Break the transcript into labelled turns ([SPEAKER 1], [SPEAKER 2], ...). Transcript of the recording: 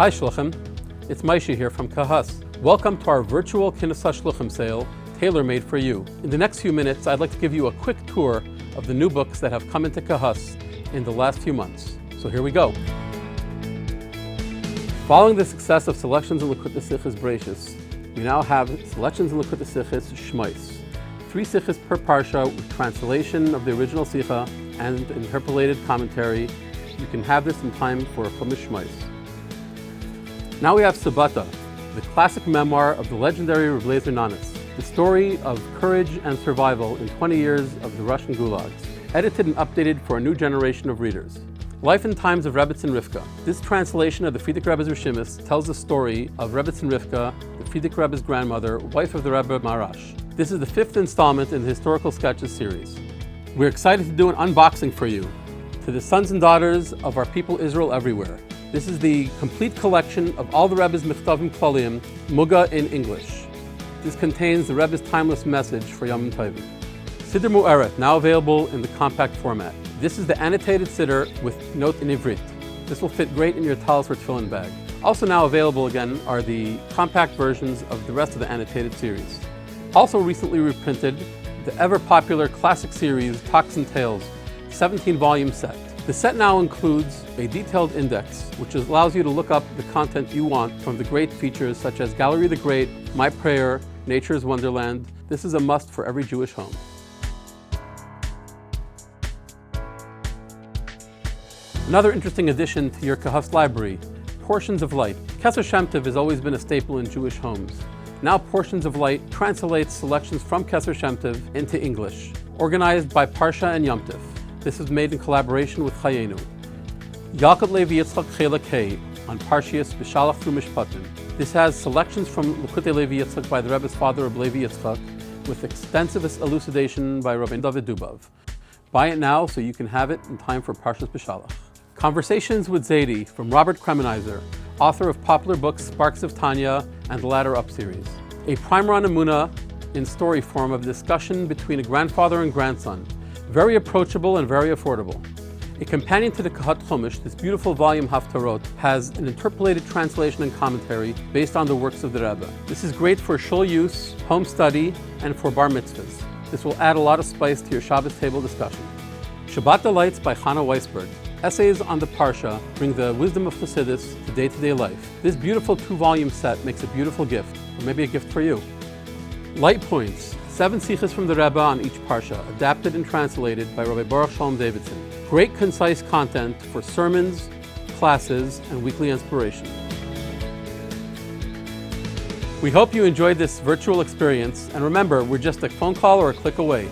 [SPEAKER 1] Hi Shluchim, it's Maishi here from Kehot. Welcome to our virtual Kinus Shluchim sale, tailor-made for you. In the next few minutes, I'd like to give you a quick tour of the new books that have come into Kehot in the last few months. So here we go. Following the success of selections in Likutei Sichos Breishis, we now have selections in Likutei Sichos Shmos. 3 sichos per parsha with translation of the original sicha and interpolated commentary. You can have this in time for Chumash Shmos. Now we have Sabata, the classic memoir of the legendary Reb Eliezer Nanas, the story of courage and survival in 20 years of the Russian gulags, edited and updated for a new generation of readers. Life and Times of Rebbetzin Rivka. This translation of the Frierdiker Rebbe's Rishimis tells the story of Rebbetzin Rivka, the Frierdiker Rebbe's grandmother, wife of the Rebbe Marash. This is the 5th installment in the Historical Sketches series. We're excited to do an unboxing for you. To the sons and daughters of our people Israel everywhere. This is the complete collection of all the Rebbe's Michtavim Klalim, Muga in English. This contains the Rebbe's timeless message for Yom Tovim. Siddur Mu'eret, now available in the compact format. This is the annotated Siddur with note in Ivrit. This will fit great in your talis or tefillin bag. Also now available again are the compact versions of the rest of the annotated series. Also recently reprinted, the ever-popular classic series, Talks and Tales, 17-volume set. The set now includes a detailed index, which allows you to look up the content you want from the great features such as Gallery the Great, My Prayer, Nature's Wonderland. This is a must for every Jewish home. Another interesting addition to your Kehot library, Portions of Light. Keser Shem Tov has always been a staple in Jewish homes. Now Portions of Light translates selections from Keser Shem Tov into English, organized by Parsha and Yom Tov. This is made in collaboration with Chayenu. Yalkut Levi Yitzchak Chelek Hey on Parshias B'Shalach through Mishpatim. This has selections from Likutei Levi Yitzchak by the Rebbe's father, Reb Levi Yitzchak, with extensive elucidation by Rabbi David Dubov. Buy it now so you can have it in time for Parshas B'Shalach. Conversations with Zaidi from Robert Kremenizer, author of popular books Sparks of Tanya and the Ladder Up series. A primer on Emunah in story form of discussion between a grandfather and grandson. Very approachable and very affordable. A companion to the Kehot Chumash, this beautiful volume Haftarot has an interpolated translation and commentary based on the works of the Rebbe. This is great for shul use, home study, and for bar mitzvahs. This will add a lot of spice to your Shabbos table discussion. Shabbat Delights by Chana Weisberg. Essays on the Parsha bring the wisdom of Chassidus to day-to-day life. This beautiful 2-volume set makes a beautiful gift, or maybe a gift for you. Light Points, 7 sichos from the Rebbe on each Parsha, adapted and translated by Rabbi Baruch Shalom Davidson. Great concise content for sermons, classes, and weekly inspiration. We hope you enjoyed this virtual experience, and remember, we're just a phone call or a click away.